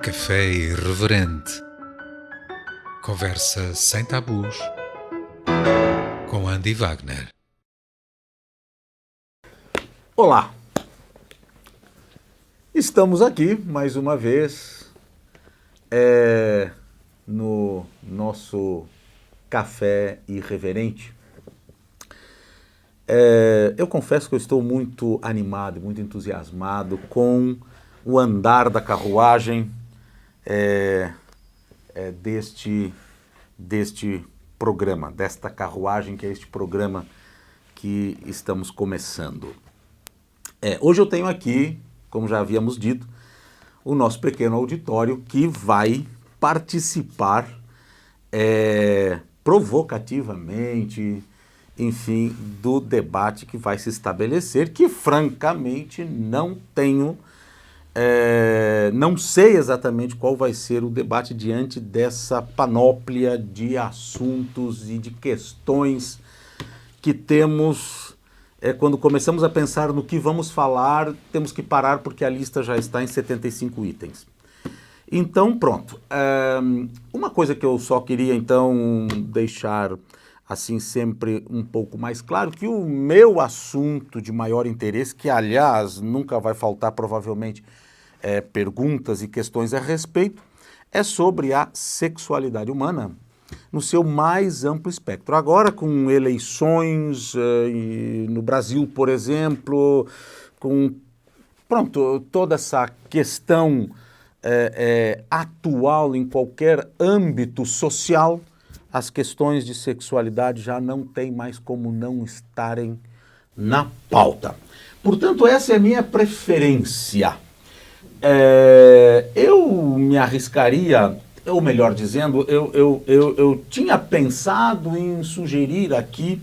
Café Irreverente. Conversa sem tabus com Andy Wagner. Olá! Estamos aqui mais uma vez no nosso Café Irreverente. Eu confesso que eu estou muito animado, muito entusiasmado com o andar da carruagem deste programa, desta carruagem que é este programa que estamos começando. Hoje eu tenho aqui, como já havíamos dito, o nosso pequeno auditório que vai participar provocativamente, enfim, do debate que vai se estabelecer, que francamente não sei exatamente qual vai ser o debate diante dessa panóplia de assuntos e de questões que temos. Quando começamos a pensar no que vamos falar, temos que parar porque a lista já está em 75 itens. Então, pronto. Uma coisa que eu só queria, então, deixar assim sempre um pouco mais claro, que o meu assunto de maior interesse, que aliás nunca vai faltar provavelmente perguntas e questões a respeito, é sobre a sexualidade humana no seu mais amplo espectro. Agora, com eleições no Brasil, por exemplo, com toda essa questão atual em qualquer âmbito social, as questões de sexualidade já não tem mais como não estarem na pauta. Portanto, essa é a minha preferência. Eu me arriscaria, ou melhor dizendo, eu tinha pensado em sugerir aqui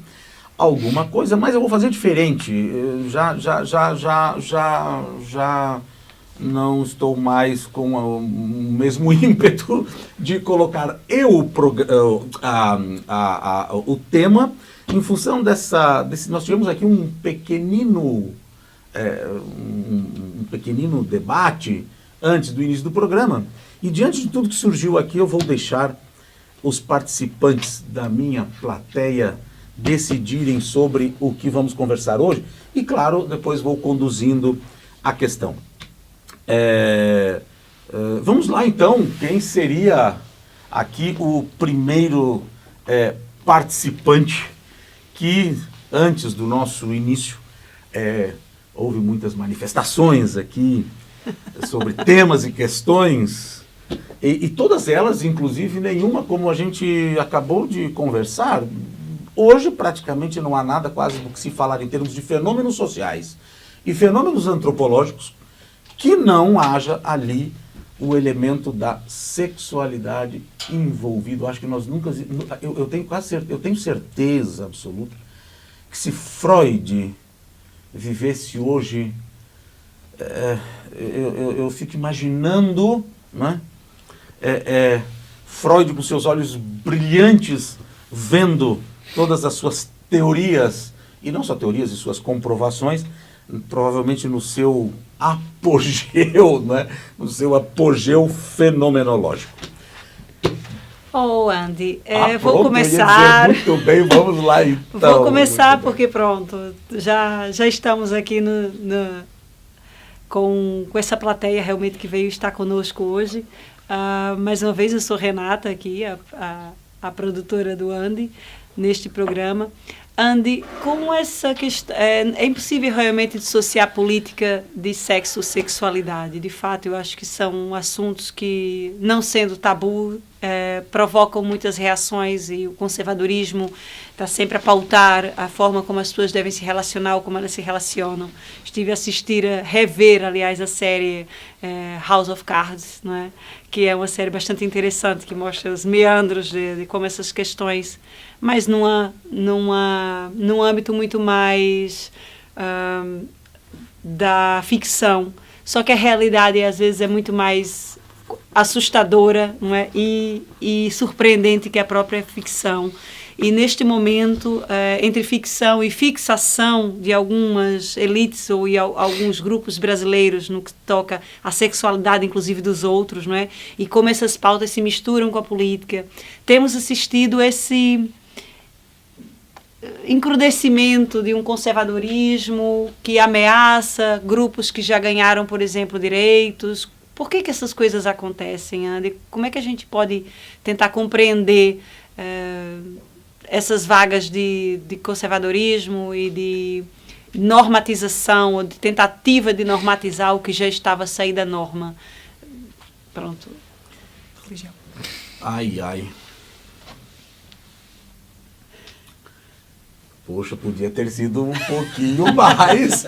alguma coisa, mas eu vou fazer diferente. Já não estou mais com o mesmo ímpeto de colocar o tema em função desse. Nós tivemos aqui um pequenino debate antes do início do programa, e diante de tudo que surgiu aqui, eu vou deixar os participantes da minha plateia decidirem sobre o que vamos conversar hoje, e claro, depois vou conduzindo a questão. Vamos lá então, quem seria aqui o primeiro participante que antes do nosso início houve muitas manifestações aqui sobre temas e questões, e todas elas, inclusive nenhuma, como a gente acabou de conversar, hoje praticamente não há nada quase do que se falar em termos de fenômenos sociais e fenômenos antropológicos que não haja ali o elemento da sexualidade envolvido. Acho que nós nunca... Eu tenho quase certeza, eu tenho certeza absoluta que se Freud vivesse hoje, eu fico imaginando, né? Freud com seus olhos brilhantes, vendo todas as suas teorias, e não só teorias e suas comprovações, provavelmente no seu apogeu, né? No seu apogeu fenomenológico. Andy, vou começar. Muito bem, vamos lá então. Vou começar porque pronto, já estamos aqui com essa plateia realmente que veio estar conosco hoje. Mais uma vez, eu sou Renata aqui, a produtora do Andy, neste programa. Andy, com essa questão, é impossível realmente dissociar política de sexo e sexualidade. De fato, eu acho que são assuntos que, não sendo tabu, provocam muitas reações, e o conservadorismo está sempre a pautar a forma como as pessoas devem se relacionar ou como elas se relacionam. Estive a rever, aliás, a série House of Cards, não é? Que é uma série bastante interessante, que mostra os meandros de como essas questões, mas num âmbito muito mais da ficção. Só que a realidade, às vezes, é muito mais assustadora, não é? E surpreendente que a própria ficção. e neste momento, entre ficção e fixação de algumas elites ou alguns grupos brasileiros no que toca à sexualidade, inclusive dos outros, não é? E como essas pautas se misturam com a política, temos assistido esse encrudecimento de um conservadorismo que ameaça grupos que já ganharam, por exemplo, direitos. Por que essas coisas acontecem, Andy? Como é que a gente pode tentar compreender essas vagas de conservadorismo e de normatização, ou de tentativa de normatizar o que já estava a sair da norma? Pronto. Ai, ai. Poxa, podia ter sido um pouquinho mais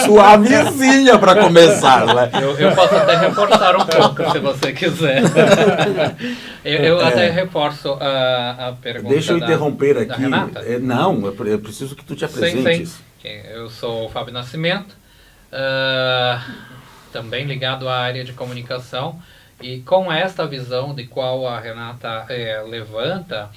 suavezinha para começar, né? Eu posso até reforçar um pouco, se você quiser. Eu até reforço a pergunta. Deixa eu interromper aqui. Renata. Não, eu preciso que tu te apresentes. Sim. Eu sou o Fábio Nascimento, também ligado à área de comunicação, e com esta visão de qual a Renata levanta,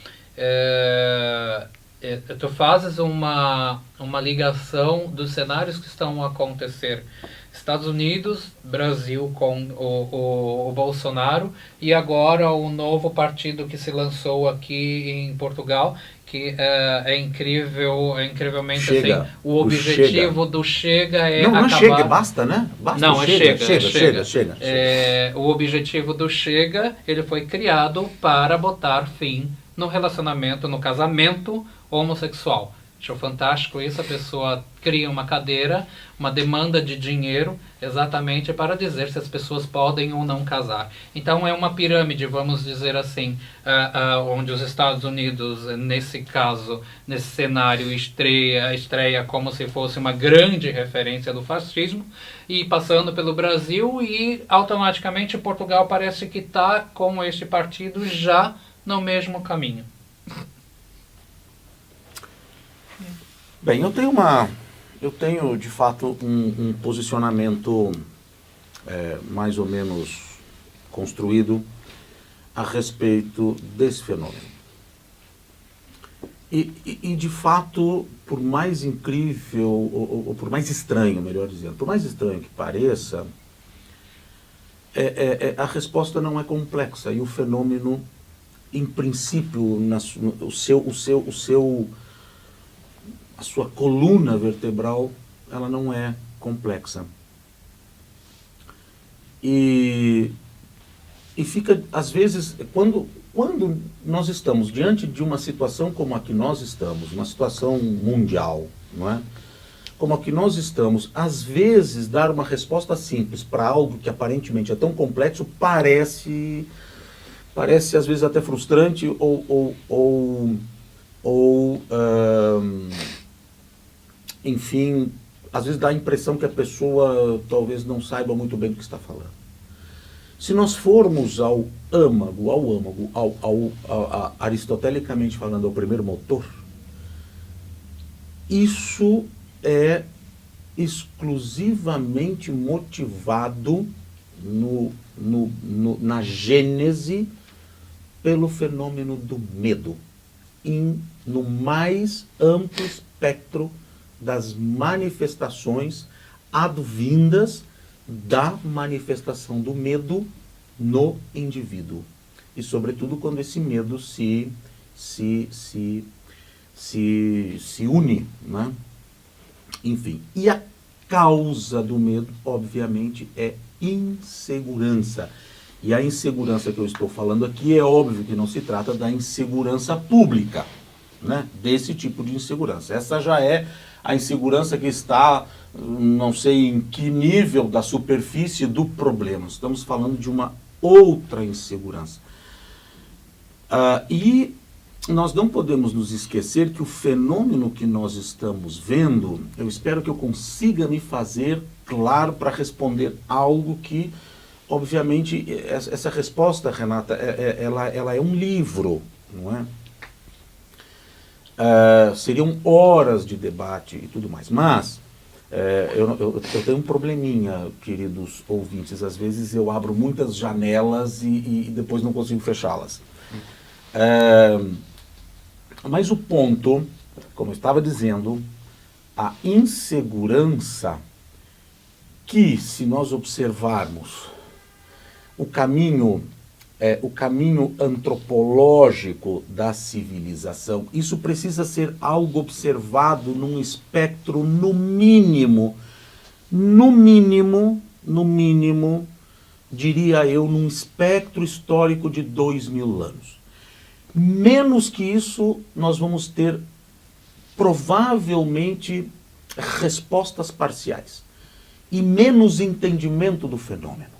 tu fazes uma ligação dos cenários que estão a acontecer. Estados Unidos, Brasil com o Bolsonaro, e agora o novo partido que se lançou aqui em Portugal, que é incrivelmente Chega, assim, o objetivo do Chega é não acabar... Chega, basta, né? Basta Não, Chega. Chega. O objetivo do Chega, ele foi criado para botar fim no relacionamento, no casamento homossexual. Achou fantástico isso, a pessoa cria uma cadeira, uma demanda de dinheiro, exatamente para dizer se as pessoas podem ou não casar. Então é uma pirâmide, vamos dizer assim, onde os Estados Unidos, nesse caso, nesse cenário, estreia como se fosse uma grande referência do fascismo, e passando pelo Brasil, e automaticamente Portugal parece que está com este partido já no mesmo caminho. Bem, eu tenho de fato um posicionamento mais ou menos construído a respeito desse fenômeno. E de fato, por mais incrível, ou por mais estranho, melhor dizendo, por mais estranho que pareça, a resposta não é complexa, e o fenômeno, em princípio, a sua coluna vertebral, ela não é complexa. E fica, às vezes, quando nós estamos diante de uma situação como a que nós estamos, uma situação mundial, não é? Como a que nós estamos, às vezes dar uma resposta simples para algo que aparentemente é tão complexo parece às vezes até frustrante enfim, às vezes dá a impressão que a pessoa talvez não saiba muito bem do que está falando. Se nós formos ao aristotelicamente falando, ao primeiro motor, isso é exclusivamente motivado na gênese pelo fenômeno do medo, no mais amplo espectro das manifestações advindas da manifestação do medo no indivíduo. E sobretudo quando esse medo se une, né? Enfim, e a causa do medo, obviamente, é insegurança. E a insegurança que eu estou falando aqui é óbvio que não se trata da insegurança pública, né? Desse tipo de insegurança. Essa já é a insegurança que está, não sei em que nível da superfície do problema. Estamos falando de uma outra insegurança. E nós não podemos nos esquecer que o fenômeno que nós estamos vendo, eu espero que eu consiga me fazer claro para responder algo que, obviamente, essa resposta, Renata, ela é um livro, não é? Seriam horas de debate e tudo mais, mas eu tenho um probleminha, queridos ouvintes, às vezes eu abro muitas janelas e depois não consigo fechá-las. Mas o ponto, como eu estava dizendo, a insegurança que, se nós observarmos o caminho antropológico da civilização, isso precisa ser algo observado num espectro, no mínimo, diria eu, num espectro histórico de 2000 anos. Menos que isso, nós vamos ter, provavelmente, respostas parciais e menos entendimento do fenômeno.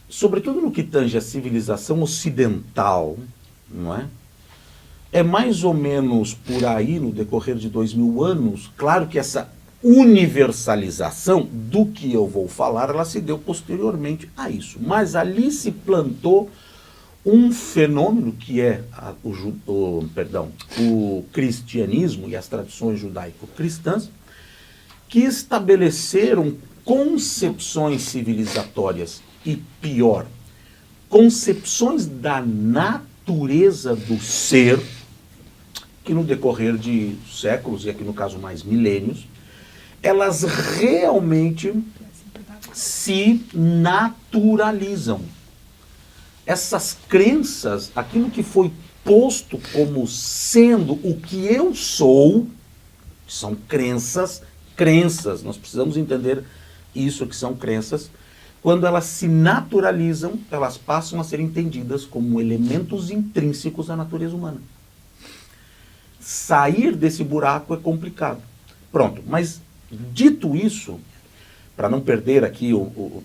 Sobretudo no que tange a civilização ocidental, não é? É mais ou menos por aí, no decorrer de 2000 anos, claro que essa universalização do que eu vou falar, ela se deu posteriormente a isso. Mas ali se plantou um fenômeno que é o cristianismo e as tradições judaico-cristãs, que estabeleceram concepções civilizatórias e, pior, concepções da natureza do ser, que no decorrer de séculos, e aqui no caso mais milênios, elas realmente se naturalizam. Essas crenças, aquilo que foi posto como sendo o que eu sou, são crenças, nós precisamos entender isso que são crenças. Quando elas se naturalizam, elas passam a ser entendidas como elementos intrínsecos à natureza humana. Sair desse buraco é complicado. Pronto, mas dito isso, para não perder aqui,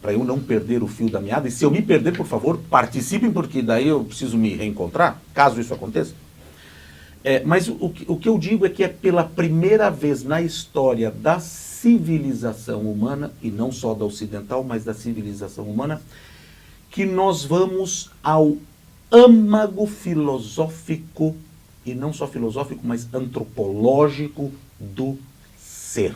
para eu não perder o fio da meada, e se eu me perder, por favor, participem, porque daí eu preciso me reencontrar, caso isso aconteça. Mas o que eu digo é que é pela primeira vez na história da civilização humana, e não só da ocidental, mas da civilização humana, que nós vamos ao âmago filosófico, e não só filosófico, mas antropológico do ser.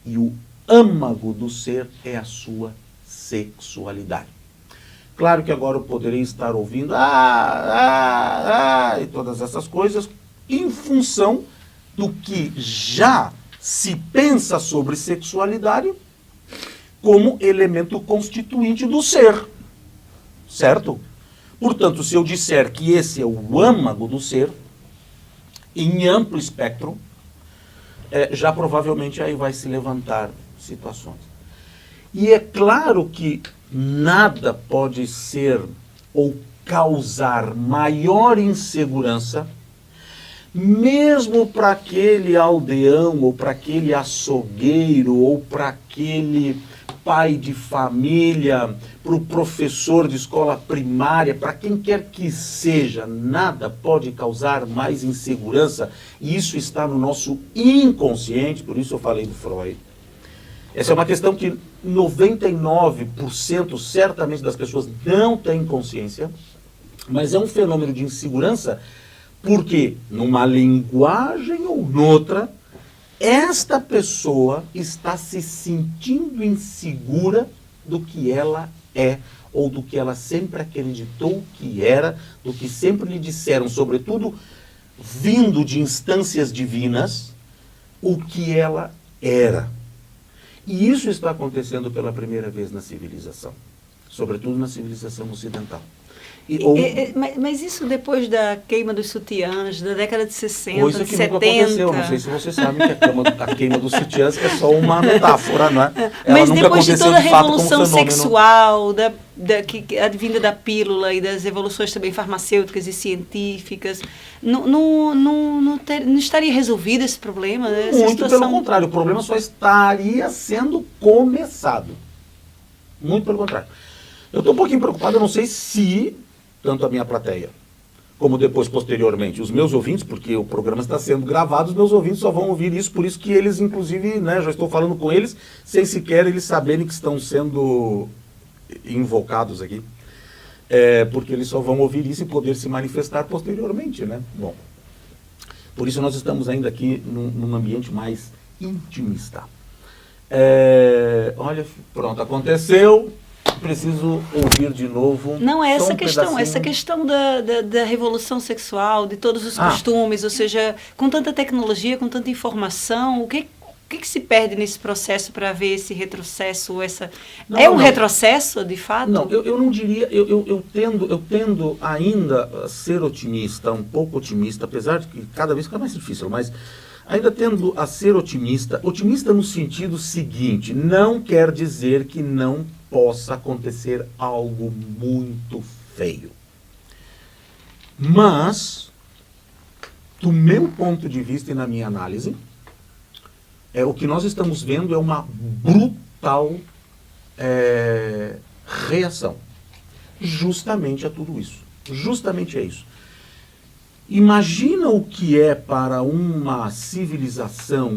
E o âmago do ser é a sua sexualidade. Claro que agora eu poderei estar ouvindo e todas essas coisas em função do que já se pensa sobre sexualidade como elemento constituinte do ser, certo? Portanto, se eu disser que esse é o âmago do ser, em amplo espectro, já provavelmente aí vai se levantar situações. E é claro que nada pode ser ou causar maior insegurança, mesmo para aquele aldeão, ou para aquele açougueiro, ou para aquele pai de família, para o professor de escola primária, para quem quer que seja, nada pode causar mais insegurança, e isso está no nosso inconsciente, por isso eu falei do Freud. Essa é uma questão que 99% certamente das pessoas não têm consciência, mas é um fenômeno de insegurança porque, numa linguagem ou noutra, esta pessoa está se sentindo insegura do que ela é, ou do que ela sempre acreditou que era, do que sempre lhe disseram, sobretudo vindo de instâncias divinas, o que ela era. E isso está acontecendo pela primeira vez na civilização, sobretudo na civilização ocidental. Mas isso depois da queima dos sutiãs, da década de 60, coisa que 70. Nunca aconteceu. Não sei se você sabe que a queima dos sutiãs é só uma metáfora, não é? Ela mas nunca depois de toda a revolução fenômeno sexual, que advinda da pílula e das evoluções também farmacêuticas e científicas, não estaria resolvido esse problema? Muito pelo contrário, o problema só estaria sendo começado. Muito pelo contrário. Eu estou um pouquinho preocupado, eu não sei se tanto a minha plateia, como depois, posteriormente, os meus ouvintes, porque o programa está sendo gravado, os meus ouvintes só vão ouvir isso, por isso que eles, inclusive, né, já estou falando com eles, sem sequer eles saberem que estão sendo invocados aqui, porque eles só vão ouvir isso e poder se manifestar posteriormente, né? Bom, por isso nós estamos ainda aqui num ambiente mais intimista. Olha, pronto, aconteceu, preciso ouvir de novo. Não, é só essa um questão, pedacinho. essa questão da revolução sexual, de todos os costumes, ou seja, com tanta tecnologia, com tanta informação, o que se perde nesse processo para haver esse retrocesso? É um retrocesso, de fato? Não, eu não diria, eu tendo ainda a ser otimista, um pouco otimista, apesar de que cada vez fica mais difícil, mas ainda tendo a ser otimista no sentido seguinte, não quer dizer que não possa acontecer algo muito feio. Mas, do meu ponto de vista e na minha análise, o que nós estamos vendo é uma brutal reação justamente a tudo isso. Justamente é isso. Imagina o que é para uma civilização,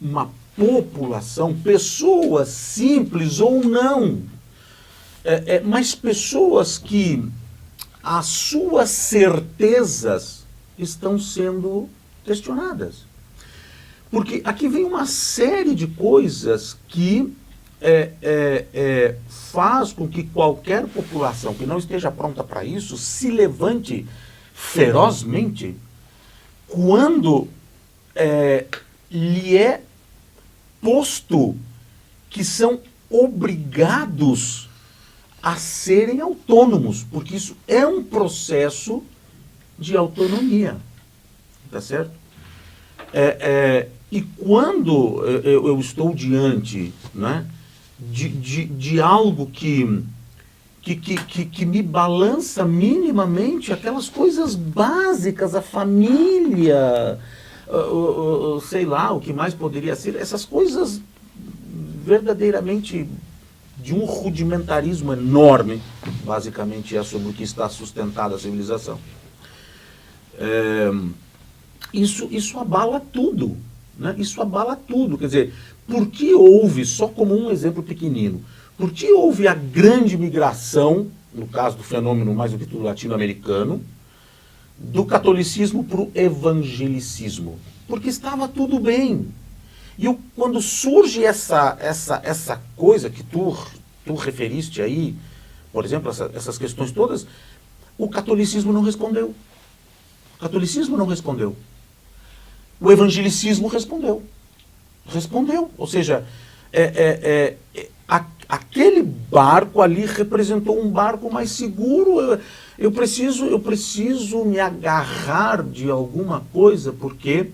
uma população, pessoas simples ou não, mas pessoas que as suas certezas estão sendo questionadas. Porque aqui vem uma série de coisas que faz com que qualquer população que não esteja pronta para isso se levante ferozmente quando lhe é posto que são obrigados a serem autônomos, porque isso é um processo de autonomia, tá certo? E quando eu estou diante, né, de algo que me balança minimamente aquelas coisas básicas, a família, sei lá, o que mais poderia ser, essas coisas verdadeiramente de um rudimentarismo enorme, basicamente é sobre o que está sustentada a civilização. Isso abala tudo, né? Isso abala tudo. Quer dizer, por que houve, só como um exemplo pequenino, por que houve a grande migração, no caso do fenômeno mais do que tudo latino-americano, do catolicismo para o evangelicismo? Porque estava tudo bem. E quando surge essa coisa que tu referiste aí, por exemplo, essas questões todas, o catolicismo não respondeu. O catolicismo não respondeu. O evangelicismo respondeu. Respondeu. Ou seja, aquele barco ali representou um barco mais seguro. Eu preciso me agarrar de alguma coisa, porque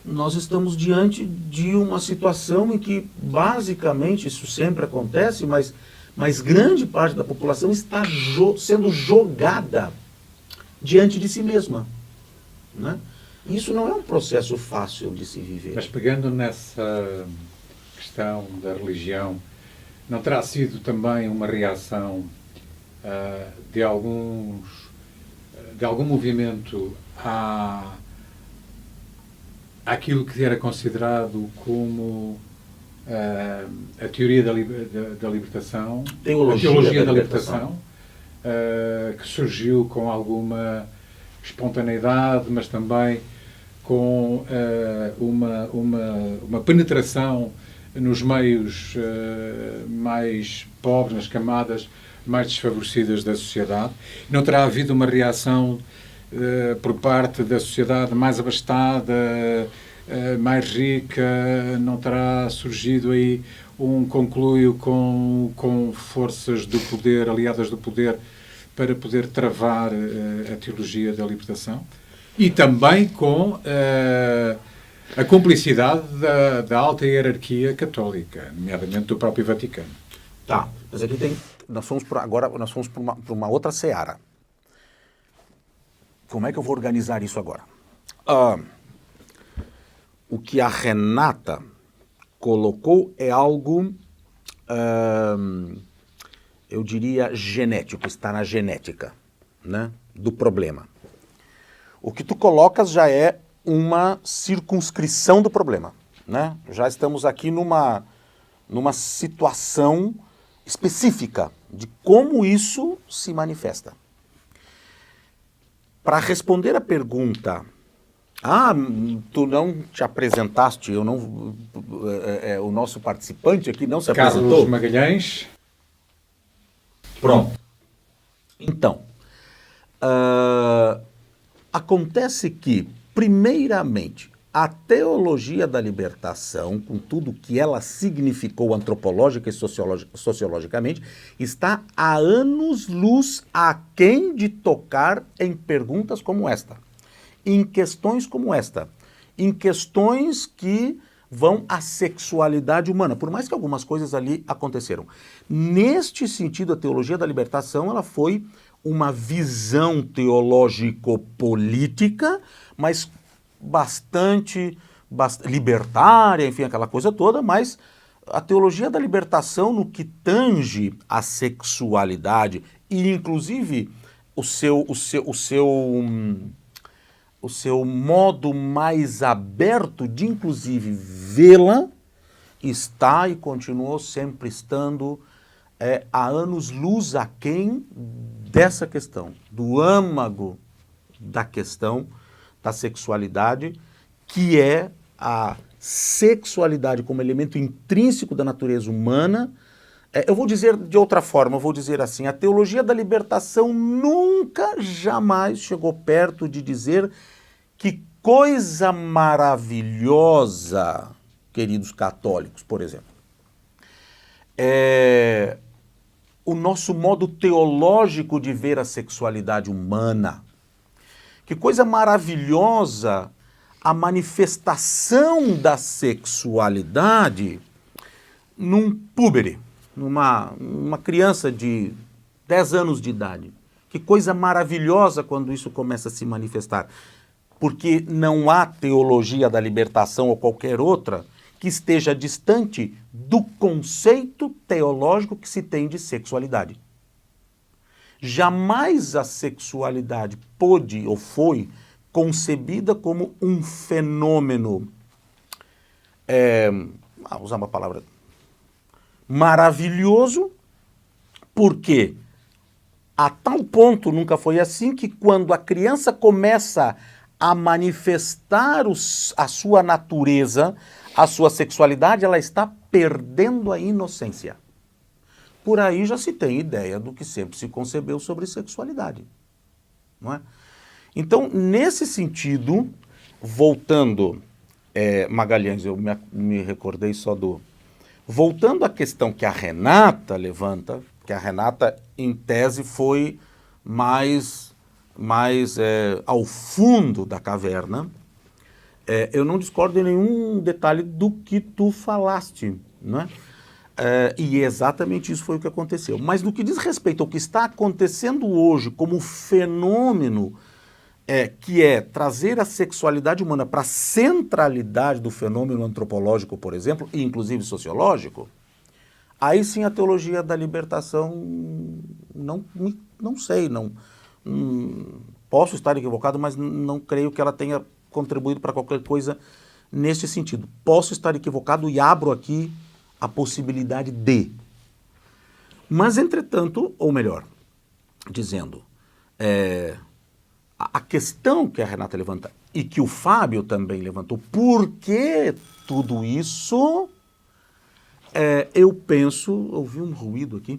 nós estamos diante de uma situação em que, basicamente, isso sempre acontece, mas grande parte da população está sendo jogada diante de si mesma, né? Isso não é um processo fácil de se viver. Mas pegando nessa questão da religião, não terá sido também uma reação de algum movimento àquilo que era considerado como a teoria da libertação, a teologia da libertação, que surgiu com alguma espontaneidade, mas também com uma penetração nos meios mais pobres, nas camadas mais desfavorecidas da sociedade. Não terá havido uma reação por parte da sociedade mais abastada, mais rica? Não terá surgido aí um conluio com forças do poder, aliadas do poder, para poder travar a teologia da libertação? E também com a cumplicidade da alta hierarquia católica, nomeadamente do próprio Vaticano. Tá, mas aqui agora nós fomos para uma outra seara. Como é que eu vou organizar isso agora? O que a Renata colocou é algo, eu diria, genético, está na genética, né, do problema. O que tu colocas já é uma circunscrição do problema, né? Já estamos aqui numa situação específica de como isso se manifesta. Para responder a pergunta Ah, tu não te apresentaste, eu não, o nosso participante aqui não se apresentou. Carlos Magalhães. Pronto. Então, acontece que, primeiramente, a teologia da libertação, com tudo que ela significou antropológica e sociologicamente, está há anos-luz aquém de tocar em perguntas como esta, em questões como esta, em questões que vão à sexualidade humana, por mais que algumas coisas ali aconteceram. Neste sentido, a teologia da libertação, ela foi uma visão teológico-política, mas bastante libertária, enfim, aquela coisa toda, mas a teologia da libertação no que tange a sexualidade e inclusive o seu modo mais aberto de inclusive vê-la está e continuou sempre estando há anos-luz aquém dessa questão, do âmago da questão da sexualidade, que é a sexualidade como elemento intrínseco da natureza humana. Eu vou dizer de outra forma, eu vou dizer assim, a teologia da libertação nunca, jamais chegou perto de dizer que coisa maravilhosa, queridos católicos, por exemplo, o nosso modo teológico de ver a sexualidade humana. Que coisa maravilhosa a manifestação da sexualidade num púbere, numa criança de 10 anos de idade. Que coisa maravilhosa quando isso começa a se manifestar. Porque não há teologia da libertação ou qualquer outra que esteja distante do conceito teológico que se tem de sexualidade. Jamais a sexualidade pôde ou foi concebida como um fenômeno, usar uma palavra, maravilhoso, porque a tal ponto nunca foi assim que quando a criança começa a manifestar a sua natureza, a sua sexualidade, ela está perdendo a inocência. Por aí já se tem ideia do que sempre se concebeu sobre sexualidade, não é? Então, nesse sentido, voltando, Magalhães, eu me recordei só do... Voltando à questão que a Renata levanta, que a Renata, em tese, foi mais ao fundo da caverna, eu não discordo em nenhum detalhe do que tu falaste, não é? E exatamente isso foi o que aconteceu. Mas no que diz respeito ao que está acontecendo hoje como fenômeno, que é trazer a sexualidade humana para a centralidade do fenômeno antropológico, por exemplo, e inclusive sociológico, aí sim a teologia da libertação, não sei, posso estar equivocado, mas não creio que ela tenha contribuído para qualquer coisa nesse sentido. Posso estar equivocado e abro aqui a possibilidade de. Mas, entretanto, ou melhor, dizendo, a questão que a Renata levanta e que o Fábio também levantou, por que tudo isso? Eu penso, ouvi um ruído aqui,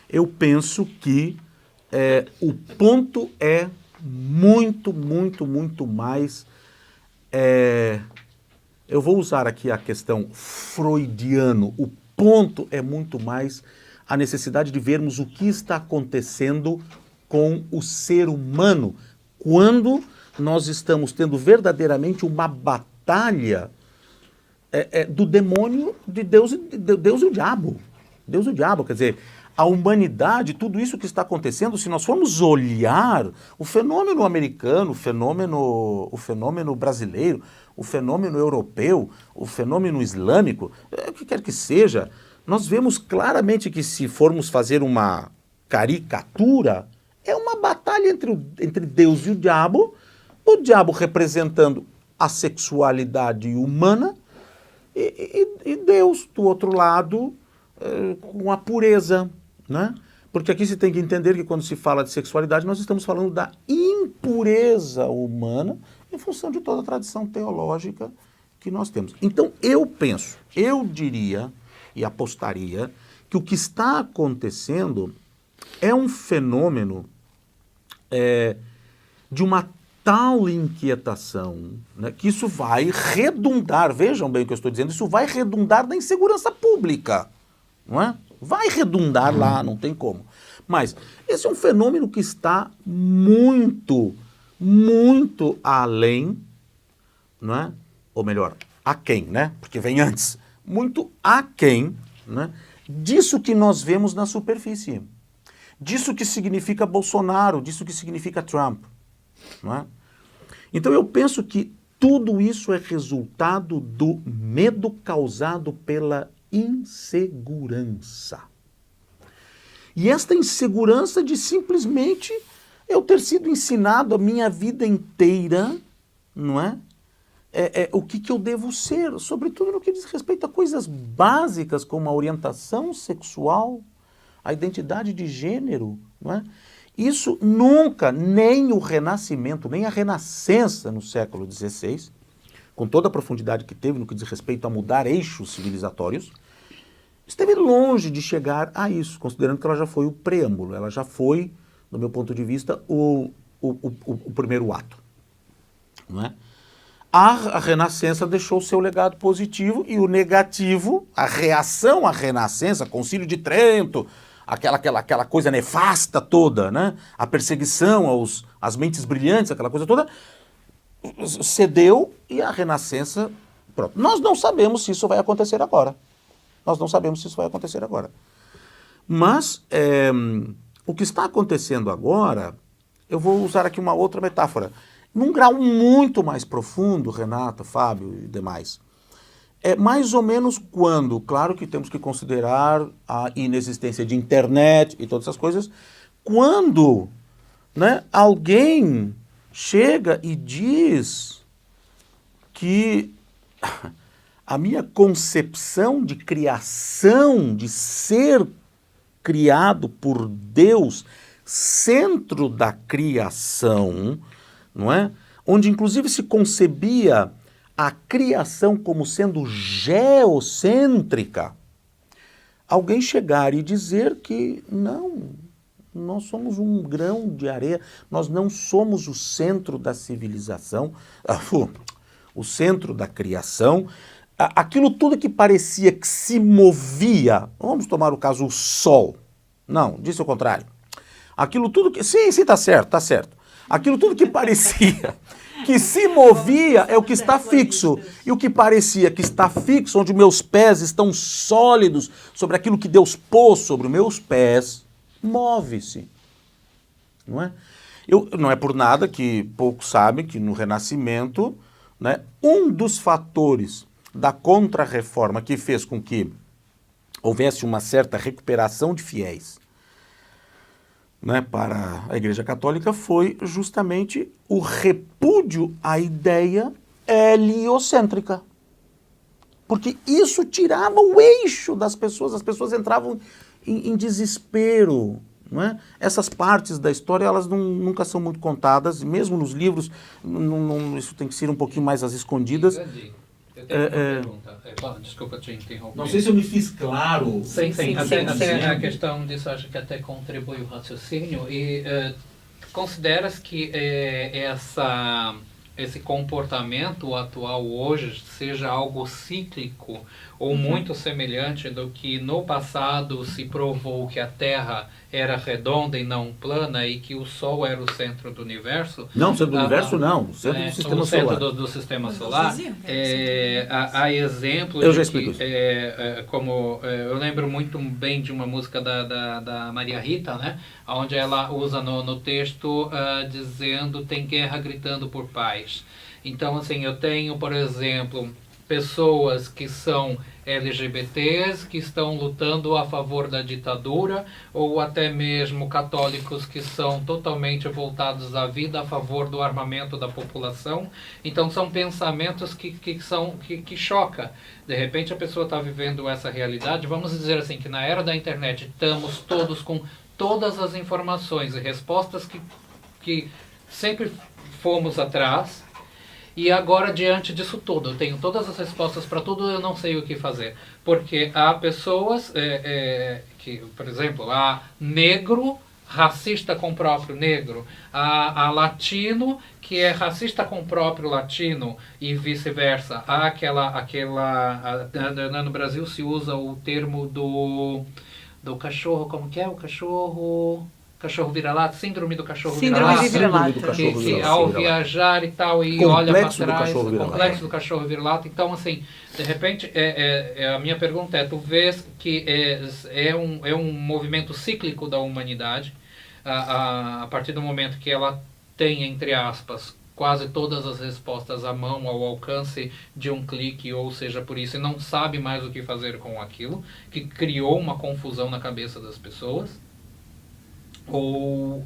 eu penso que o ponto é muito, muito, muito mais... eu vou usar aqui a questão freudiano. O ponto é muito mais a necessidade de vermos o que está acontecendo com o ser humano quando nós estamos tendo verdadeiramente uma batalha do demônio, de Deus e o diabo. Deus e o diabo, quer dizer, a humanidade, tudo isso que está acontecendo, se nós formos olhar o fenômeno americano, o fenômeno brasileiro, o fenômeno europeu, o fenômeno islâmico, o que quer que seja, nós vemos claramente que se formos fazer uma caricatura, é uma batalha entre Deus e o diabo representando a sexualidade humana e Deus, do outro lado, com a pureza, né? Porque aqui se tem que entender que quando se fala de sexualidade, nós estamos falando da impureza humana em função de toda a tradição teológica que nós temos. Então, eu diria e apostaria que o que está acontecendo é um fenômeno de uma tal inquietação, né, que isso vai redundar, vejam bem o que eu estou dizendo, isso vai redundar na insegurança pública, não é? Vai redundar lá, não tem como. Mas esse é um fenômeno que está muito, muito além, não é? Ou melhor, aquém, né? Porque vem antes. Muito aquém, né, disso que nós vemos na superfície. Disso que significa Bolsonaro, disso que significa Trump. Não é? Então eu penso que tudo isso é resultado do medo causado pela insegurança. E esta insegurança de simplesmente eu ter sido ensinado a minha vida inteira, não é? O que eu devo ser, sobretudo no que diz respeito a coisas básicas como a orientação sexual, a identidade de gênero, não é? Isso nunca, nem o Renascimento, nem a Renascença no século XVI, com toda a profundidade que teve no que diz respeito a mudar eixos civilizatórios, esteve longe de chegar a isso, considerando que ela já foi o preâmbulo, ela já foi, do meu ponto de vista, o primeiro ato. Não é? A Renascença deixou o seu legado positivo e o negativo, a reação à Renascença, Concílio de Trento, aquela coisa nefasta toda, né? A perseguição às mentes brilhantes, aquela coisa toda, cedeu e a Renascença, pronto. Nós não sabemos se isso vai acontecer agora. Nós não sabemos se isso vai acontecer agora. Mas o que está acontecendo agora, eu vou usar aqui uma outra metáfora, num grau muito mais profundo, Renata, Fábio e demais. É mais ou menos quando, claro que temos que considerar a inexistência de internet e todas essas coisas, quando, né, alguém chega e diz que a minha concepção de criação, de ser criado por Deus, centro da criação, não é? Onde inclusive se concebia a criação como sendo geocêntrica, alguém chegar e dizer que não, nós somos um grão de areia, nós não somos o centro da civilização, o centro da criação, aquilo tudo que parecia que se movia, vamos tomar o caso o Sol, não, disse o contrário, aquilo tudo que, sim, está certo, aquilo tudo que parecia que se movia é o que está fixo. E o que parecia que está fixo, onde meus pés estão sólidos sobre aquilo que Deus pôs sobre os meus pés, move-se. Não é? Não é por nada que poucos sabem que no Renascimento, né, um dos fatores da Contra-Reforma que fez com que houvesse uma certa recuperação de fiéis, né, para a Igreja Católica foi justamente o repúdio à ideia heliocêntrica. Porque isso tirava o eixo das pessoas, as pessoas entravam em desespero. Não é? Essas partes da história elas nunca são muito contadas, mesmo nos livros, isso tem que ser um pouquinho mais às escondidas. Eu tenho uma pergunta. Desculpa te interromper. Não sei se eu me fiz claro. Sim. Até sim. a questão disso acho que até contribui o raciocínio. E consideras que esse comportamento atual hoje seja algo cíclico ou muito semelhante do que no passado se provou que a Terra era redonda e não plana e que o Sol era o centro do universo? Não, centro do universo não, o centro do sistema solar. O centro do sistema solar. Há exemplos eu já explico isso. Como eu lembro muito bem de uma música da Maria Rita, né, onde ela usa no texto dizendo tem guerra gritando por paz. Então, assim, eu tenho, por exemplo, pessoas que são LGBTs, que estão lutando a favor da ditadura, ou até mesmo católicos que são totalmente voltados à vida, a favor do armamento da população. Então são pensamentos que chocam. De repente a pessoa está vivendo essa realidade. Vamos dizer assim, que na era da internet estamos todos com todas as informações e respostas que sempre fomos atrás. E agora, diante disso tudo, eu tenho todas as respostas para tudo, eu não sei o que fazer. Porque há pessoas que, por exemplo, há negro racista com o próprio negro, há latino que é racista com o próprio latino e vice-versa. Há no Brasil se usa o termo do cachorro, como que é? O cachorro vira-lata, síndrome do cachorro vira-lata. Síndrome de vira-lata. Que ao viajar e tal, e Complexo olha para do trás, cachorro vira-lata. complexo do cachorro vira-lata. Então, assim, de repente, a minha pergunta é, tu vês que é um movimento cíclico da humanidade, a partir do momento que ela tem, entre aspas, quase todas as respostas à mão, ao alcance de um clique, ou seja, por isso, e não sabe mais o que fazer com aquilo, que criou uma confusão na cabeça das pessoas, ou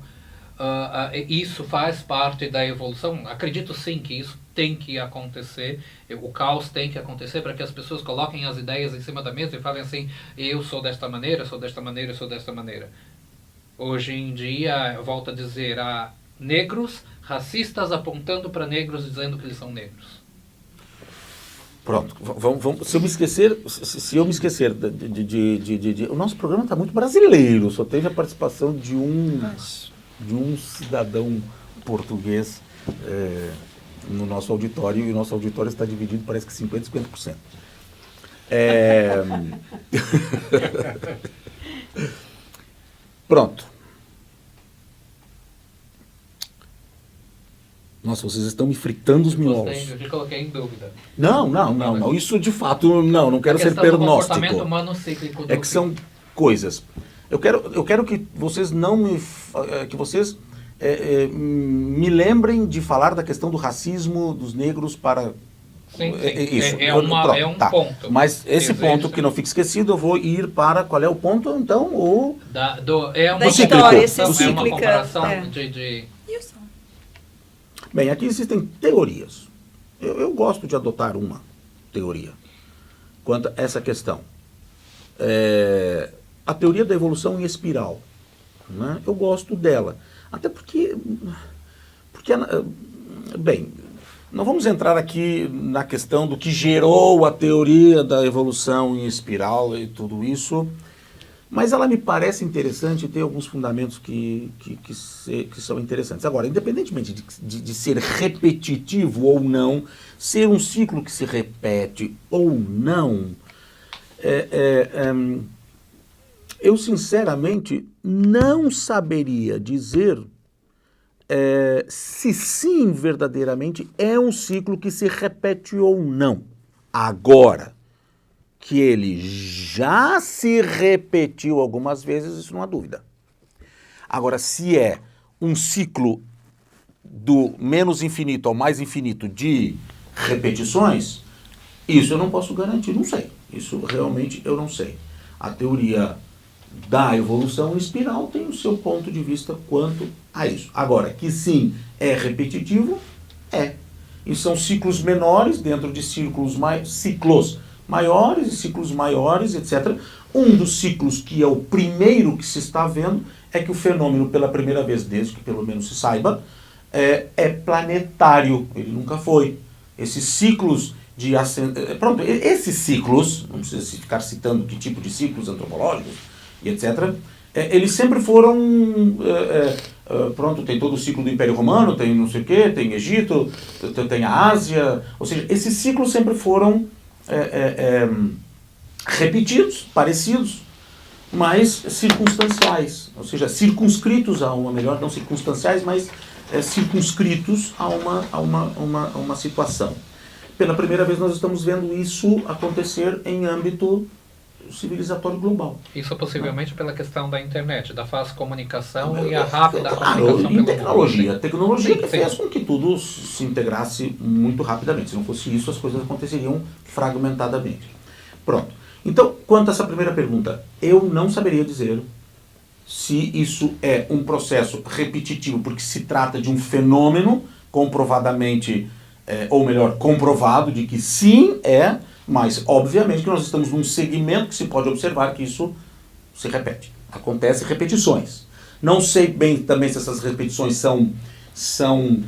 isso faz parte da evolução? Acredito sim que isso tem que acontecer, o caos tem que acontecer para que as pessoas coloquem as ideias em cima da mesa e falem assim, eu sou desta maneira, sou desta maneira, sou desta maneira. Hoje em dia, eu volto a dizer, há negros racistas apontando para negros dizendo que eles são negros. Pronto, vamos, se eu me esquecer o nosso programa está muito brasileiro, só teve a participação de um cidadão português no nosso auditório, e o nosso auditório está dividido, parece que 50% e 50%. Pronto. Nossa, vocês estão me fritando os miolos. Eu te coloquei em dúvida. Não. Isso de fato, não quero ser pernóstico. Comportamento humano cíclico. É que são coisas. Eu quero que vocês me lembrem de falar da questão do racismo dos negros para... Sim. Isso. É um ponto. Mas esse ponto que não fique esquecido, eu vou ir para... Qual é o ponto, então? É uma história, uma comparação de... Bem, aqui existem teorias. Eu gosto de adotar uma teoria quanto a essa questão. A teoria da evolução em espiral. Né? Eu gosto dela. Até porque bem, não vamos entrar aqui na questão do que gerou a teoria da evolução em espiral e tudo isso, mas ela me parece interessante e tem alguns fundamentos que são interessantes. Agora, independentemente de ser repetitivo ou não, ser um ciclo que se repete ou não, eu sinceramente não saberia dizer se sim verdadeiramente é um ciclo que se repete ou não. Agora, que ele já se repetiu algumas vezes, isso não há dúvida. Agora, se é um ciclo do menos infinito ao mais infinito de repetições, isso eu não posso garantir, não sei. Isso realmente eu não sei. A teoria da evolução em espiral tem o seu ponto de vista quanto a isso. Agora, que sim, é repetitivo, é. E são ciclos menores dentro de ciclos maiores e ciclos maiores, etc. Um dos ciclos que é o primeiro que se está vendo é que o fenômeno, pela primeira vez, desde que pelo menos se saiba, é planetário. Ele nunca foi. Esses ciclos de pronto, esses ciclos, não precisa ficar citando que tipo de ciclos antropológicos e etc., eles sempre foram... pronto, tem todo o ciclo do Império Romano, tem não sei o quê, tem Egito, tem a Ásia, ou seja, esses ciclos sempre foram repetidos, parecidos, mas circunstanciais, ou seja, circunscritos a uma, melhor, não circunstanciais, mas circunscritos a uma situação. Pela primeira vez nós estamos vendo isso acontecer em âmbito civilizatório global. Isso possivelmente pela questão da internet, da fácil comunicação e a rápida comunicação pelo tecnologia. A tecnologia que fez com que tudo se integrasse muito rapidamente. Se não fosse isso, as coisas aconteceriam fragmentadamente. Pronto. Então, quanto a essa primeira pergunta, eu não saberia dizer se isso é um processo repetitivo, porque se trata de um fenômeno comprovadamente, ou melhor, comprovado de que sim é, mas obviamente que nós estamos num segmento que se pode observar que isso se repete. Acontece repetições. Não sei bem também se essas repetições são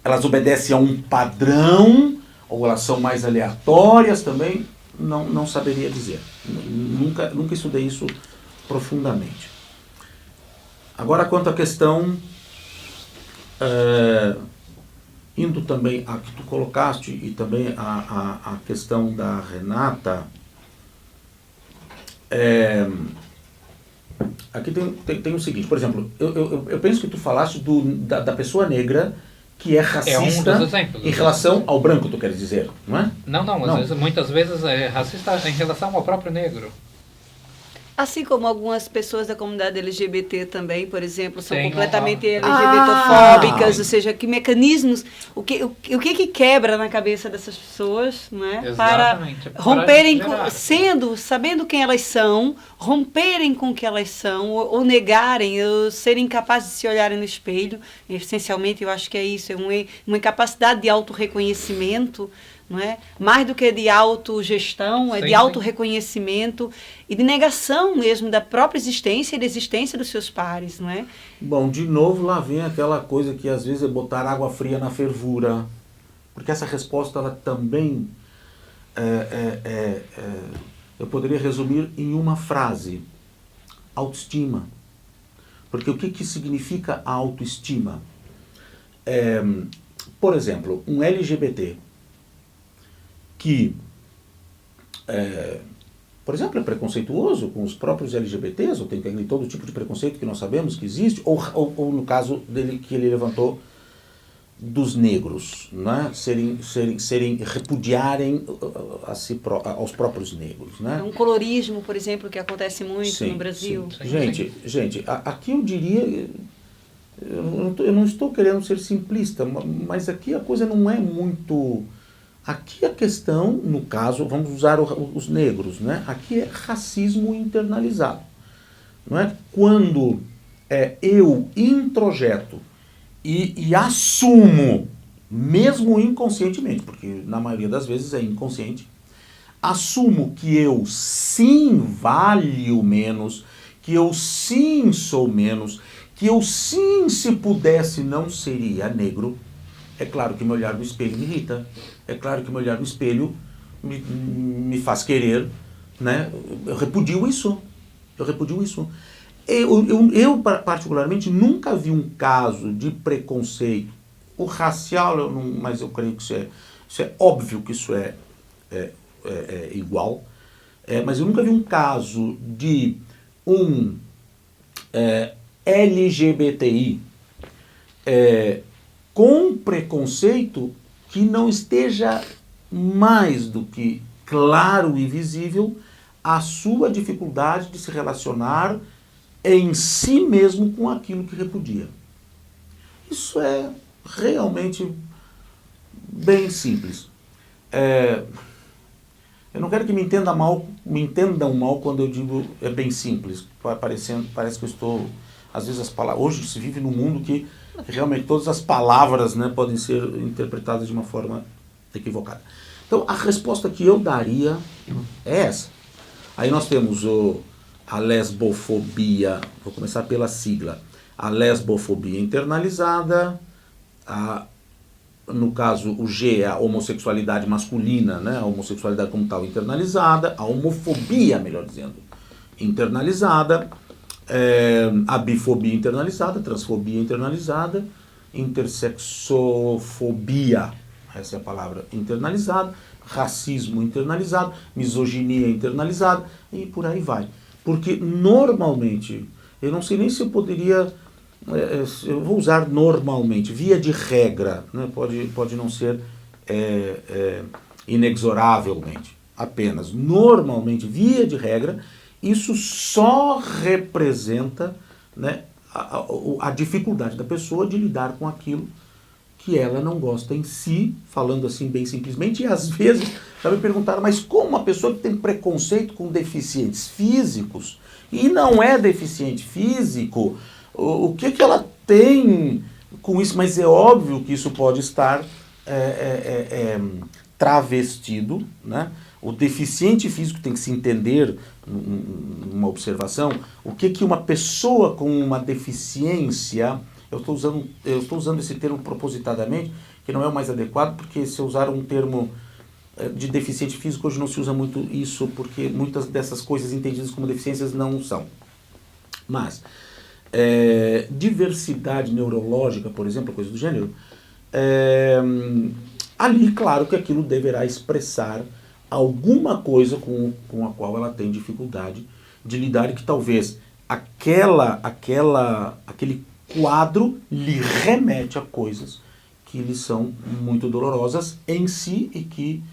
elas obedecem a um padrão, ou elas são mais aleatórias também, não saberia dizer. Nunca estudei isso profundamente. Agora, quanto à questão, indo também a que tu colocaste, e também a questão da Renata, aqui tem o seguinte, por exemplo, eu penso que tu falaste da pessoa negra que é racista dos exemplos, em relação ao branco, tu queres dizer, não é? Não. Muitas vezes é racista em relação ao próprio negro. Assim como algumas pessoas da comunidade LGBT também, por exemplo, são Tem completamente uma- LGBTofóbicas, ou seja, que mecanismos, o que quebra na cabeça dessas pessoas, não é? Exatamente, Para romperem, para gerar. sabendo quem elas são, romperem com o que elas são, ou negarem, ou serem incapazes de se olharem no espelho. Essencialmente, eu acho que é isso, é uma incapacidade de autorreconhecimento, não é? Mais do que de autogestão, é Sim, de sim. autorreconhecimento e de negação mesmo da própria existência e da existência dos seus pares, não é? Bom, de novo lá vem aquela coisa que às vezes é botar água fria na fervura, porque essa resposta ela também eu poderia resumir em uma frase: autoestima. Porque o que significa a autoestima? Por exemplo, um LGBT que, por exemplo, é preconceituoso com os próprios LGBTs, ou tem todo tipo de preconceito que nós sabemos que existe, ou no caso dele que ele levantou dos negros, né? Repudiarem aos próprios negros, né? É um colorismo, por exemplo, que acontece muito Sim, no Brasil. sim. Gente, aqui eu diria, eu não estou querendo ser simplista, mas aqui a coisa não é muito... Aqui a questão, no caso, vamos usar os negros, né? Aqui é racismo internalizado. Não é? Quando eu introjeto e assumo, mesmo inconscientemente, porque na maioria das vezes é inconsciente, assumo que eu sim valho menos, que eu sim sou menos, que eu sim, se pudesse, não seria negro. É claro que meu olhar no espelho me irrita. É claro que meu olhar no espelho me faz querer, né? Eu repudio isso. Eu, particularmente, nunca vi um caso de preconceito. O racial, mas eu creio que isso é óbvio que isso é igual. Mas eu nunca vi um caso de um LGBTI com preconceito que não esteja mais do que claro e visível a sua dificuldade de se relacionar em si mesmo com aquilo que repudia. Isso é realmente bem simples. Eu não quero que me entendam mal quando eu digo é bem simples. Parece que eu estou... Às vezes as palavras... Hoje se vive num mundo que realmente todas as palavras, né, podem ser interpretadas de uma forma equivocada. Então, a resposta que eu daria é essa. Aí nós temos a lesbofobia, vou começar pela sigla, a lesbofobia internalizada, no caso o G é a homossexualidade masculina, né, a homossexualidade como tal internalizada, a homofobia, melhor dizendo, internalizada, a bifobia internalizada, transfobia internalizada, intersexofobia, essa é a palavra, internalizada, racismo internalizado, misoginia internalizada e por aí vai. Porque normalmente, eu não sei nem se eu poderia, eu vou usar normalmente, via de regra, né, pode não ser inexoravelmente, apenas normalmente, via de regra, isso só representa, né, a dificuldade da pessoa de lidar com aquilo que ela não gosta em si, falando assim bem simplesmente, e às vezes já me perguntaram, mas como uma pessoa que tem preconceito com deficientes físicos e não é deficiente físico, o que ela tem com isso? Mas é óbvio que isso pode estar travestido, né? O deficiente físico tem que se entender numa observação, o que uma pessoa com uma deficiência, eu estou usando esse termo propositadamente, que não é o mais adequado, porque se eu usar um termo de deficiente físico, hoje não se usa muito isso, porque muitas dessas coisas entendidas como deficiências não são. Mas, diversidade neurológica, por exemplo, coisa do gênero, ali, claro que aquilo deverá expressar alguma coisa com a qual ela tem dificuldade de lidar e que talvez aquele quadro lhe remete a coisas que lhe são muito dolorosas em si e que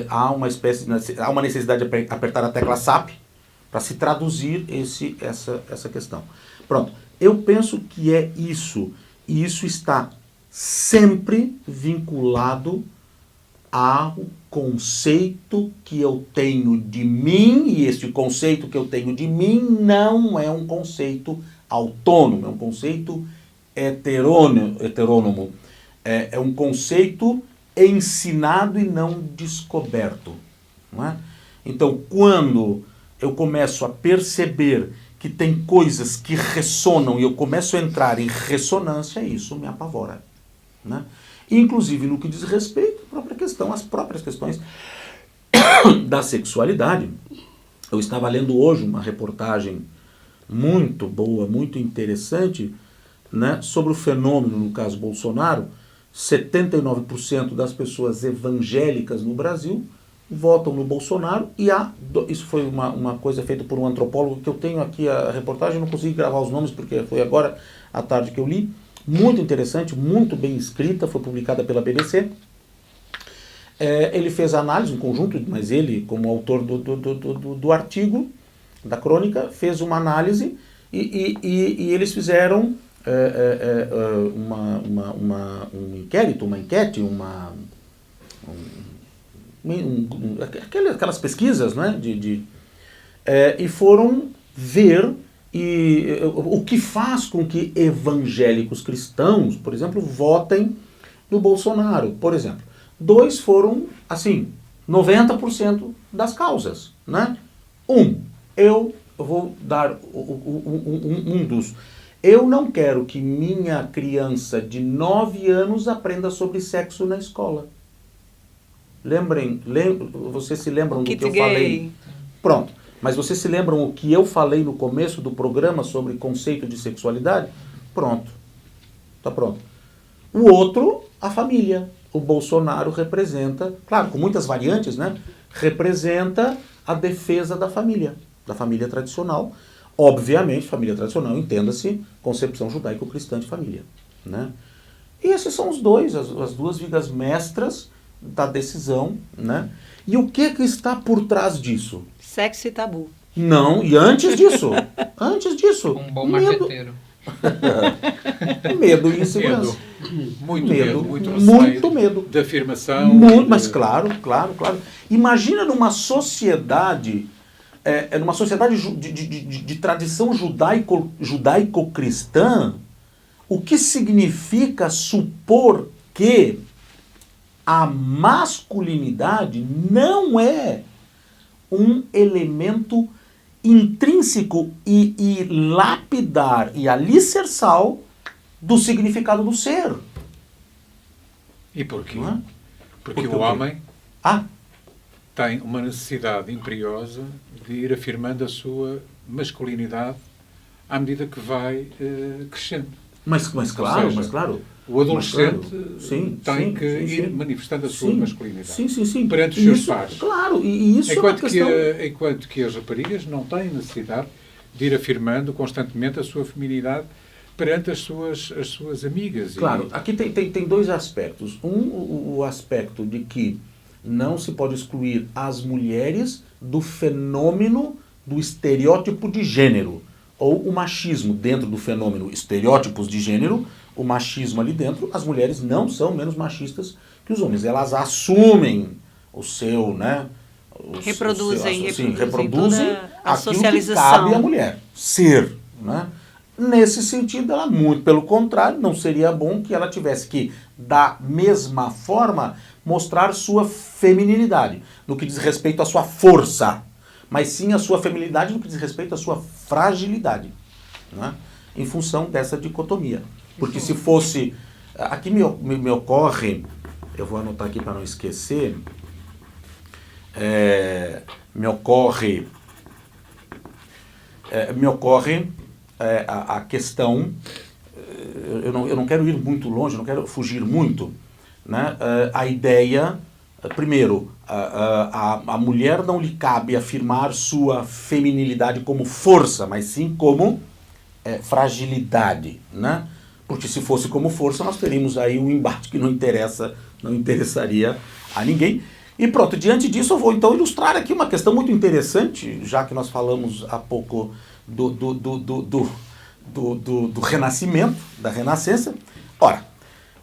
há uma necessidade de apertar a tecla SAP para se traduzir essa questão. Pronto, eu penso que é isso, e isso está sempre vinculado ao conceito que eu tenho de mim, e este conceito que eu tenho de mim não é um conceito autônomo, é um conceito heterônomo, é um conceito ensinado e não descoberto. Não é? Então, quando eu começo a perceber que tem coisas que ressonam e eu começo a entrar em ressonância, isso me apavora. Né? Inclusive no que diz respeito às próprias questões da sexualidade. Eu estava lendo hoje uma reportagem muito boa, muito interessante, né, sobre o fenômeno, no caso Bolsonaro. 79% das pessoas evangélicas no Brasil votam no Bolsonaro e isso foi uma coisa feita por um antropólogo, que eu tenho aqui a reportagem, não consegui gravar os nomes porque foi agora à tarde que eu li. Muito interessante, muito bem escrita, foi publicada pela BBC. Ele fez a análise, um conjunto, mas ele, como autor do artigo, da crônica, fez uma análise e eles fizeram um inquérito, uma enquete, aquelas pesquisas, né, e foram ver o que faz com que evangélicos cristãos, por exemplo, votem no Bolsonaro. Por exemplo, 2 foram, assim, 90% das causas. Né? Eu vou dar um dos... Eu não quero que minha criança de 9 anos aprenda sobre sexo na escola. Vocês se lembram do que eu falei? Pronto. Mas vocês se lembram o que eu falei no começo do programa sobre conceito de sexualidade? Pronto. Tá pronto. O outro, a família. O Bolsonaro representa, claro, com muitas variantes, né? Representa a defesa da família tradicional. Obviamente, família tradicional, entenda-se, concepção judaico-cristã de família. Né? E esses são os dois, as duas vigas mestras da decisão. Né? E o que está por trás disso? Sexo e tabu. Não, e antes disso, Um bom marqueteiro. Medo e insegurança. Muito medo. De afirmação. Mas claro. Imagina numa sociedade... numa sociedade de tradição judaico-cristã, o que significa supor que a masculinidade não é um elemento intrínseco e lapidar e alicerçal do significado do ser. E porquê? Não é? Porque o homem tem uma necessidade imperiosa de ir afirmando a sua masculinidade à medida que vai crescendo. Mas claro. O adolescente tem que ir manifestando a sua masculinidade. Sim. Perante os seus pares. Claro, e isso é uma questão... Enquanto que as raparigas não têm necessidade de ir afirmando constantemente a sua feminilidade perante as suas amigas. Claro, aqui tem 2 aspectos. O aspecto de que não se pode excluir as mulheres do fenômeno do estereótipo de gênero, ou o machismo dentro do fenômeno estereótipos de gênero. O machismo ali dentro, as mulheres não são menos machistas que os homens. Elas assumem o seu, né? Reproduzem a aquilo socialização. Que cabe à mulher ser, né? Nesse sentido, ela, muito pelo contrário, não seria bom que ela tivesse que, da mesma forma, mostrar sua feminilidade, no que diz respeito à sua força, mas sim a sua feminilidade no que diz respeito à sua fragilidade, né? Em função dessa dicotomia. Porque se fosse Aqui me ocorre, eu vou anotar aqui para não esquecer, me ocorre a questão, eu não quero ir muito longe, não quero fugir muito, né? A ideia, primeiro, a mulher não lhe cabe afirmar sua feminilidade como força, mas sim como fragilidade, né? Porque se fosse como força, nós teríamos aí um embate que não interessaria a ninguém. E pronto, diante disso eu vou então ilustrar aqui uma questão muito interessante, já que nós falamos há pouco do renascimento, da renascença. Ora,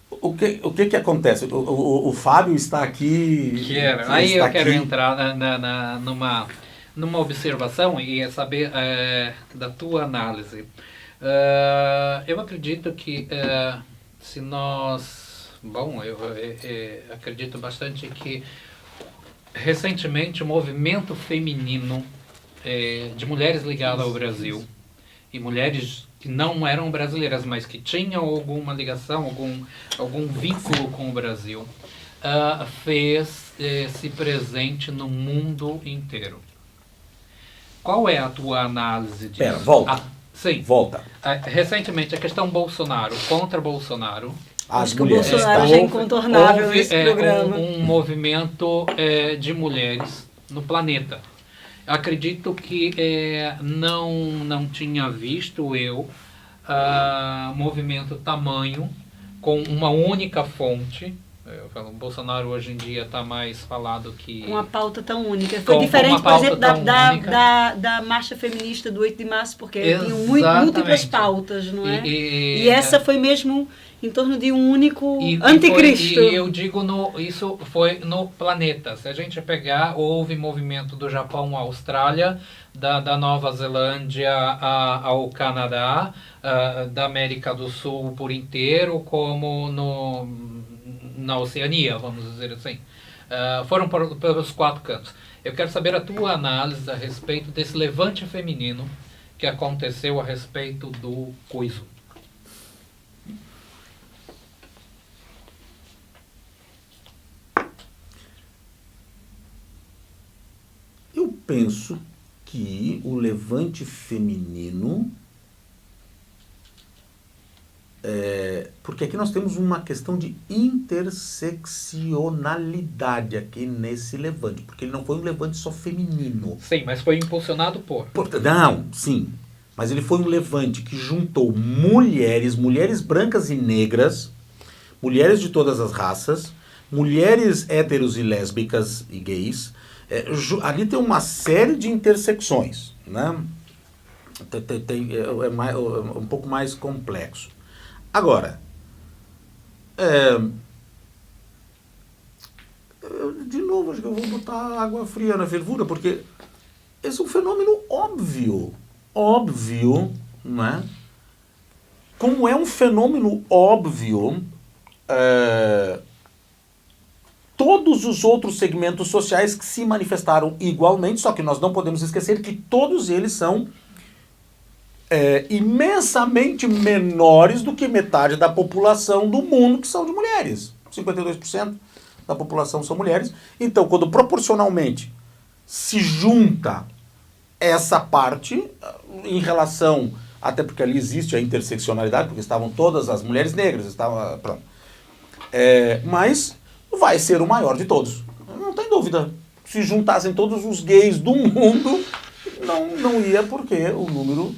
o que acontece? O Fábio está aqui... Eu quero entrar numa observação e saber da tua análise. Eu acredito que se nós... Bom, eu acredito bastante que recentemente o movimento feminino de mulheres ligadas ao Brasil e mulheres que não eram brasileiras, mas que tinham alguma ligação, algum vínculo com o Brasil, fez-se presente no mundo inteiro. Qual é a tua análise disso? Pera, volta. Sim. Volta. Recentemente, a questão Bolsonaro, contra Bolsonaro. Acho que o Bolsonaro já é incontornável nesse programa. Um movimento de mulheres no planeta. Acredito que não tinha visto movimento tamanho com uma única fonte. Eu falo, o Bolsonaro hoje em dia está mais falado que... Uma pauta tão única. Foi diferente, por exemplo, da marcha feminista do 8 de março, porque tinham múltiplas pautas, não é? E essa foi mesmo em torno de um único anticristo. E eu digo, isso foi no planeta. Se a gente pegar, houve movimento do Japão à Austrália, da Nova Zelândia ao Canadá, da América do Sul por inteiro, como na Oceania, vamos dizer assim. Foram pelos 4 cantos. Eu quero saber a tua análise a respeito desse levante feminino que aconteceu a respeito do coiso. Eu penso que o levante feminino... porque aqui nós temos uma questão de interseccionalidade aqui nesse levante, porque ele não foi um levante só feminino. Sim, mas foi impulsionado por... Não, sim, mas ele foi um levante que juntou mulheres brancas e negras, mulheres de todas as raças, mulheres héteros e lésbicas e gays. Ali tem uma série de intersecções, né? É um pouco mais complexo. Agora, de novo, acho que eu vou botar água fria na fervura, porque esse é um fenômeno óbvio, né? Como é um fenômeno óbvio, todos os outros segmentos sociais que se manifestaram igualmente, só que nós não podemos esquecer que todos eles são imensamente menores do que metade da população do mundo, que são de mulheres. 52% da população são mulheres. Então, quando proporcionalmente se junta essa parte, em relação, até porque ali existe a interseccionalidade, porque estavam todas as mulheres negras, pronto. Mas vai ser o maior de todos. Não tem dúvida. Se juntassem todos os gays do mundo, não ia, porque o número...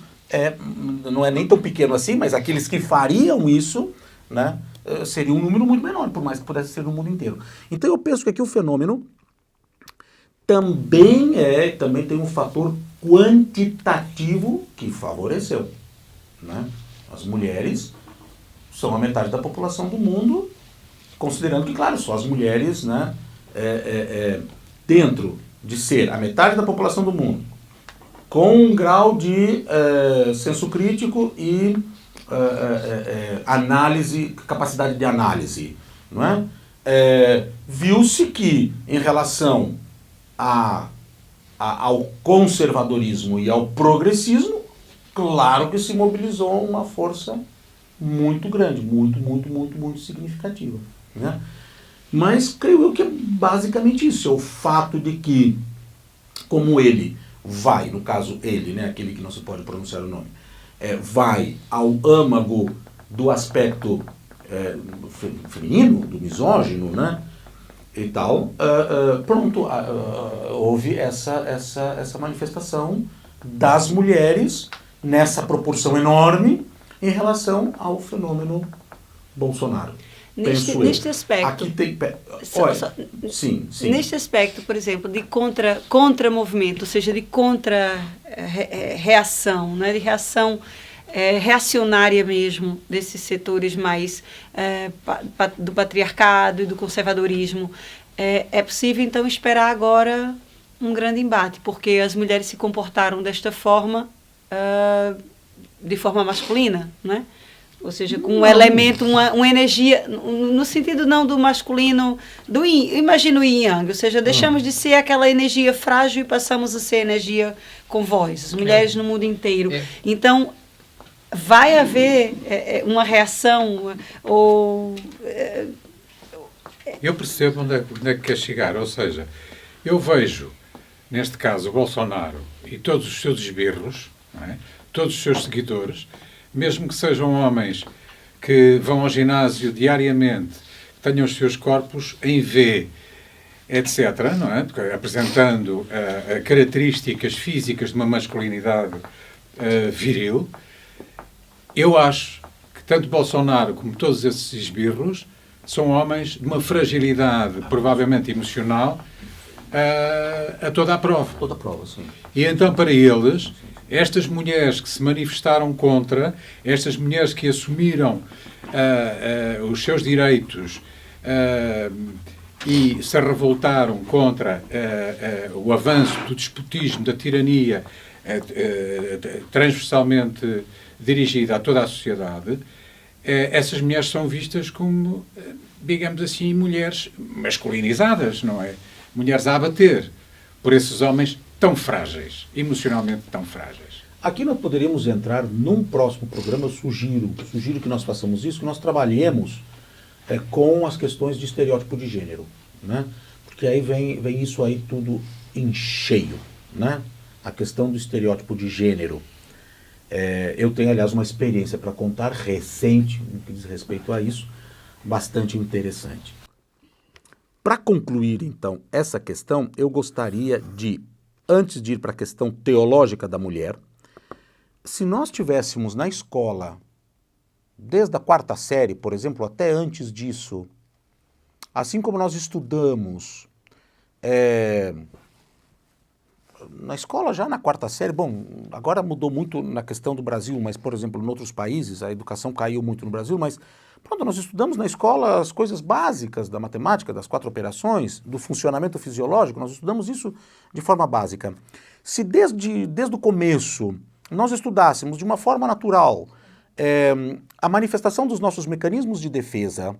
não é nem tão pequeno assim, mas aqueles que fariam isso, né, seria um número muito menor, por mais que pudesse ser no mundo inteiro. Então eu penso que aqui o fenômeno também tem um fator quantitativo que favoreceu, né? As mulheres são a metade da população do mundo, considerando que, claro, só as mulheres, né, dentro de ser a metade da população do mundo, com um grau de senso crítico e capacidade de análise, não é? Viu-se que, em relação ao conservadorismo e ao progressismo, claro que se mobilizou uma força muito grande, muito significativa, né? Mas creio eu que é basicamente isso, é o fato de que, como ele vai, no caso ele, né, aquele que não se pode pronunciar o nome, vai ao âmago do aspecto feminino, do misógino, né, e tal, pronto, houve essa manifestação das mulheres nessa proporção enorme em relação ao fenômeno Bolsonaro. Neste aspecto. Aqui tem. Olha, sim. Neste aspecto, por exemplo, de contra-movimento, ou seja, de contra-reação, né, de reação reacionária mesmo desses setores mais do patriarcado e do conservadorismo, é possível, então, esperar agora um grande embate, porque as mulheres se comportaram desta forma, de forma masculina, né? Ou seja, com um elemento, uma energia, no sentido não do masculino, imagina o yin yang, ou seja, deixamos de ser aquela energia frágil e passamos a ser energia com voz, as mulheres no mundo inteiro. Então, vai haver uma reação, Eu percebo onde é que quer chegar, ou seja, eu vejo, neste caso, o Bolsonaro e todos os seus esbirros, não é? Todos os seus seguidores, mesmo que sejam homens que vão ao ginásio diariamente, que tenham os seus corpos em V, etc., não é? Apresentando características físicas de uma masculinidade viril, eu acho que tanto Bolsonaro como todos esses esbirros são homens de uma fragilidade, provavelmente emocional, a toda a prova. Toda a prova, sim. E então, para eles, estas mulheres que se manifestaram contra, estas mulheres que assumiram os seus direitos e se revoltaram contra o avanço do despotismo, da tirania transversalmente dirigida a toda a sociedade, essas mulheres são vistas como, digamos assim, mulheres masculinizadas, não é? Mulheres a abater por esses homens tão frágeis, emocionalmente tão frágeis. Aqui nós poderíamos entrar num próximo programa, eu sugiro que nós façamos isso, que nós trabalhemos com as questões de estereótipo de gênero, né? Porque aí vem isso aí tudo em cheio, né? A questão do estereótipo de gênero. Eu tenho, aliás, uma experiência para contar recente, no que diz respeito a isso, bastante interessante. Para concluir, então, essa questão, eu gostaria de, antes de ir para a questão teológica da mulher, se nós tivéssemos na escola, desde a 4ª série, por exemplo, até antes disso, assim como nós estudamos na escola já na 4ª série, bom, agora mudou muito na questão do Brasil, mas, por exemplo, em outros países a educação caiu muito no Brasil, mas pronto, nós estudamos na escola as coisas básicas da matemática, das 4 operações, do funcionamento fisiológico, nós estudamos isso de forma básica. Se desde o começo nós estudássemos de uma forma natural a manifestação dos nossos mecanismos de defesa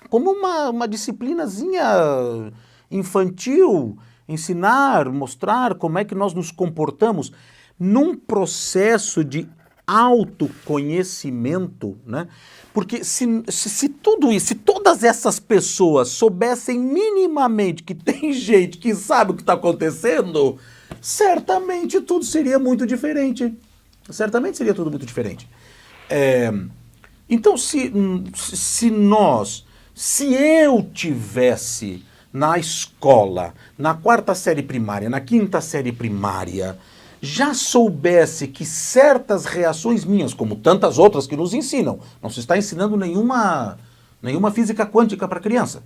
como uma disciplinazinha infantil, ensinar, mostrar como é que nós nos comportamos num processo de autoconhecimento, né? Porque se tudo isso, se todas essas pessoas soubessem minimamente que tem gente que sabe o que está acontecendo, certamente tudo seria muito diferente. Certamente seria tudo muito diferente. Então, se eu tivesse na escola, na 4ª série primária, na 5ª série primária, já soubesse que certas reações minhas, como tantas outras que nos ensinam, não se está ensinando nenhuma física quântica para criança,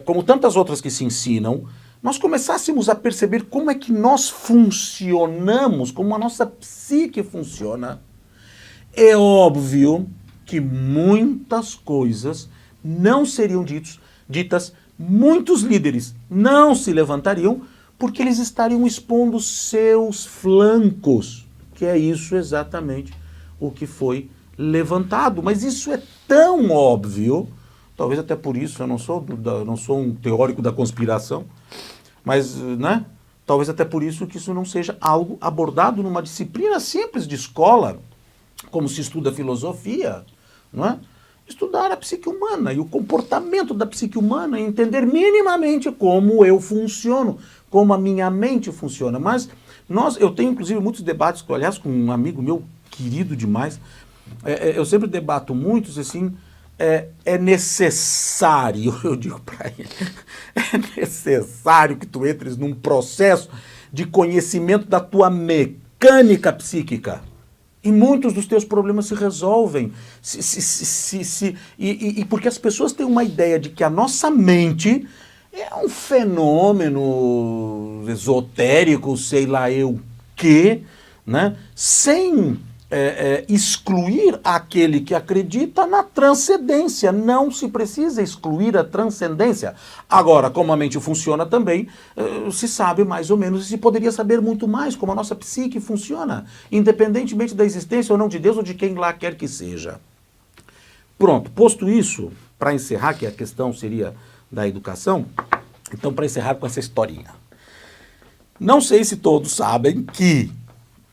como tantas outras que se ensinam, nós começássemos a perceber como é que nós funcionamos, como a nossa psique funciona, é óbvio que muitas coisas não seriam ditas, muitos líderes não se levantariam porque eles estariam expondo seus flancos, que é isso exatamente o que foi levantado. Mas isso é tão óbvio, talvez até por isso eu não sou um teórico da conspiração, mas, né, talvez até por isso que isso não seja algo abordado numa disciplina simples de escola, como se estuda filosofia, não é? Estudar a psique humana e o comportamento da psique humana, entender minimamente como eu funciono, como a minha mente funciona. Mas eu tenho inclusive muitos debates, aliás, com um amigo meu querido demais, eu sempre debato muitos assim, é necessário, eu digo para ele, é necessário que tu entres num processo de conhecimento da tua mecânica psíquica. E muitos dos teus problemas se resolvem. E porque as pessoas têm uma ideia de que a nossa mente é um fenômeno esotérico, sei lá eu quê, né? Sem excluir aquele que acredita na transcendência. Não se precisa excluir a transcendência. Agora, como a mente funciona também, se sabe mais ou menos, e se poderia saber muito mais como a nossa psique funciona, independentemente da existência ou não de Deus ou de quem lá quer que seja. Pronto, posto isso, para encerrar, que a questão seria da educação, então para encerrar com essa historinha. Não sei se todos sabem que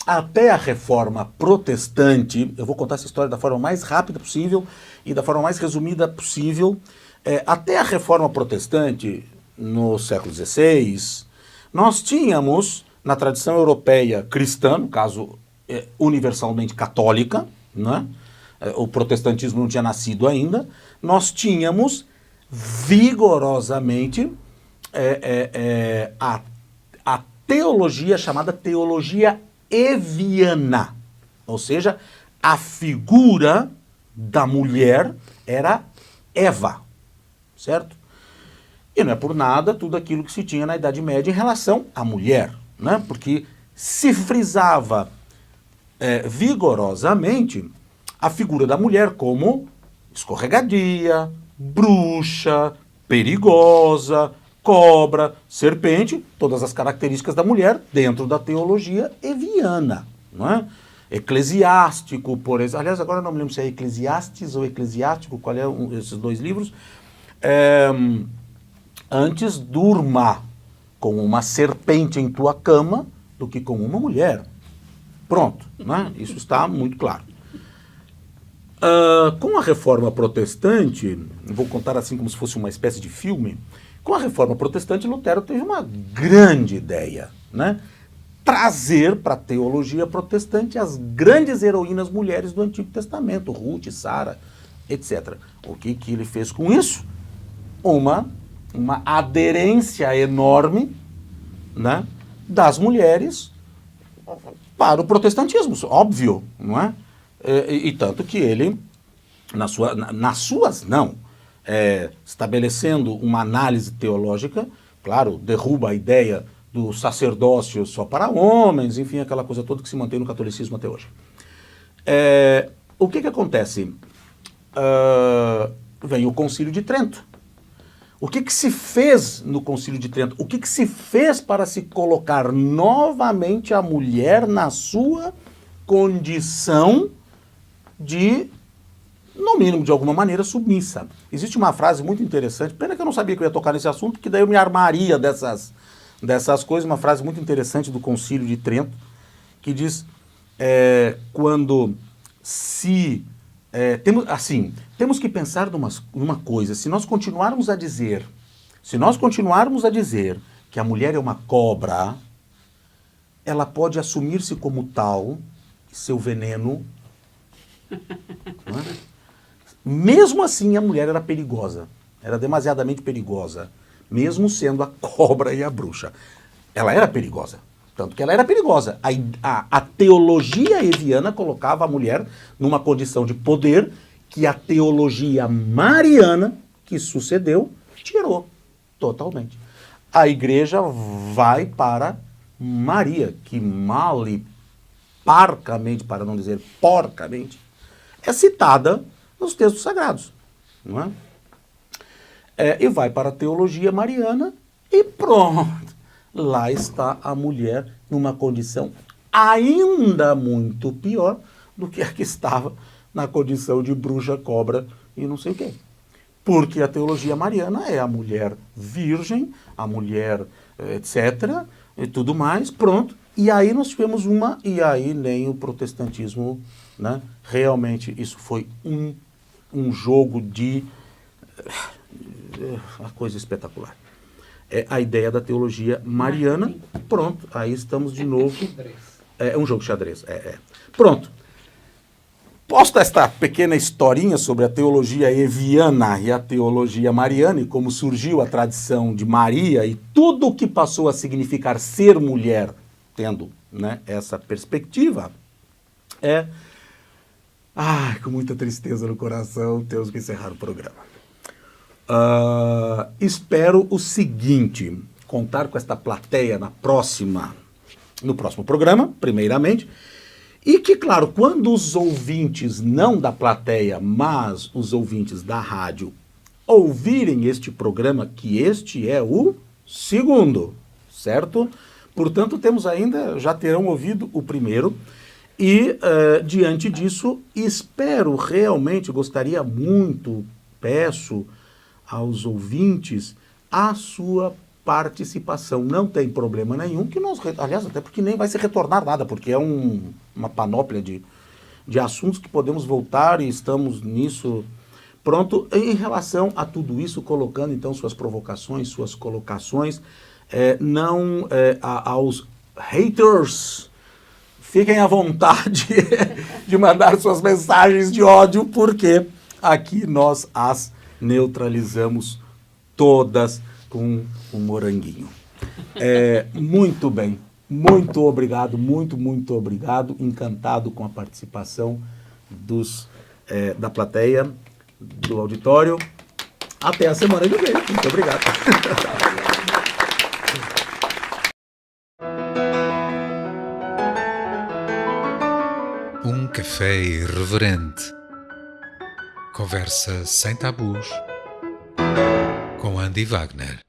até a Reforma Protestante, eu vou contar essa história da forma mais rápida possível e da forma mais resumida possível, até a Reforma Protestante, no século XVI, nós tínhamos, na tradição europeia cristã, no caso universalmente católica, né? O protestantismo não tinha nascido ainda, nós tínhamos vigorosamente a teologia chamada teologia eviana, ou seja, a figura da mulher era Eva, certo? E não é por nada tudo aquilo que se tinha na Idade Média em relação à mulher, né? Porque se frisava vigorosamente a figura da mulher como escorregadia, bruxa, perigosa, cobra, serpente, todas as características da mulher dentro da teologia eviana, não é? Eclesiástico, por exemplo. Aliás, agora não me lembro se é Eclesiastes ou Eclesiástico, qual é esses dois livros. Antes durma com uma serpente em tua cama do que com uma mulher. Pronto, né? Isso está muito claro. Com a Reforma Protestante, vou contar assim como se fosse uma espécie de filme, com a Reforma Protestante, Lutero teve uma grande ideia, né? Trazer para a teologia protestante as grandes heroínas mulheres do Antigo Testamento, Ruth, Sara, etc. O que ele fez com isso? Uma aderência enorme, né, das mulheres para o protestantismo, óbvio, não é? E tanto que ele, estabelecendo uma análise teológica, claro, derruba a ideia do sacerdócio só para homens, enfim, aquela coisa toda que se mantém no catolicismo até hoje. O que acontece? Vem o Concílio de Trento. O que se fez no Concílio de Trento? O que se fez para se colocar novamente a mulher na sua condição de, no mínimo, de alguma maneira, submissa? Existe uma frase muito interessante, pena que eu não sabia que eu ia tocar nesse assunto, porque daí eu me armaria dessas coisas, uma frase muito interessante do Concílio de Trento, que diz, temos que pensar numa coisa, se nós continuarmos a dizer que a mulher é uma cobra, ela pode assumir-se como tal, e seu veneno... Não é? Mesmo assim, a mulher era perigosa, era demasiadamente perigosa, mesmo sendo a cobra e a bruxa. Ela era perigosa, tanto que ela era perigosa. A teologia eviana colocava a mulher numa condição de poder que a teologia mariana, que sucedeu, tirou totalmente. A igreja vai para Maria, que mal e parcamente, para não dizer porcamente, é citada nos textos sagrados, não é? E vai para a teologia mariana e pronto. Lá está a mulher numa condição ainda muito pior do que a que estava na condição de bruxa, cobra e não sei o quê. Porque a teologia mariana é a mulher virgem, a mulher etc. e tudo mais, pronto. E aí nós tivemos e aí nem o protestantismo, né? Realmente isso foi um um jogo de... uma coisa espetacular. É a ideia da teologia mariana. Pronto, aí estamos de novo. É um jogo de xadrez. Pronto. Posta esta pequena historinha sobre a teologia eviana e a teologia mariana, e como surgiu a tradição de Maria e tudo o que passou a significar ser mulher, tendo, né, essa perspectiva, com muita tristeza no coração, temos que encerrar o programa. Espero o seguinte, contar com esta plateia no próximo programa, primeiramente, e que, claro, quando os ouvintes, não da plateia, mas os ouvintes da rádio, ouvirem este programa, que este é o segundo, certo? Portanto, já terão ouvido o primeiro, e diante disso, gostaria muito, peço aos ouvintes a sua participação. Não tem problema nenhum, aliás, até porque nem vai se retornar nada, porque é uma panóplia de assuntos que podemos voltar e estamos nisso pronto. Em relação a tudo isso, colocando então suas provocações, suas colocações, aos haters, fiquem à vontade de mandar suas mensagens de ódio, porque aqui nós as neutralizamos todas com um moranguinho. Muito bem, muito obrigado, muito obrigado, encantado com a participação da plateia, do auditório. Até a semana que vem. Muito obrigado. Um café irreverente. Conversa sem tabus com Andy Wagner.